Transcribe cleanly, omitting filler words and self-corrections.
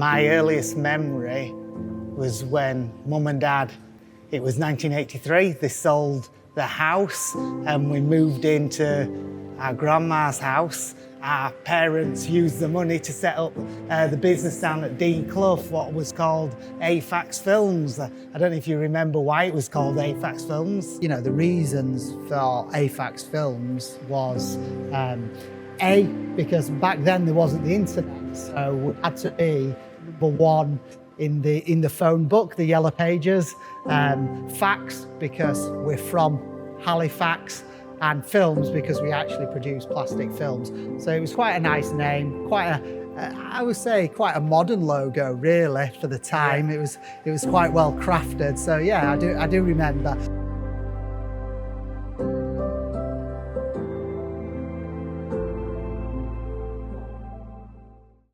My earliest memory was when Mum and Dad, it was 1983, they sold the house and we moved into our grandma's house. Our parents used the money to set up the business down at Dean Clough, what was called A-FAX Films. I don't know if you remember why it was called A-FAX Films. You know, the reasons for A-FAX Films was A, because back then there wasn't the internet, so we had to be number one in the phone book, the Yellow Pages. Fax, because we're from Halifax, and films, because we actually produce plastic films. So it was quite a nice name, I would say quite a modern logo really for the time. Yeah. It was quite well crafted. So yeah, I do remember.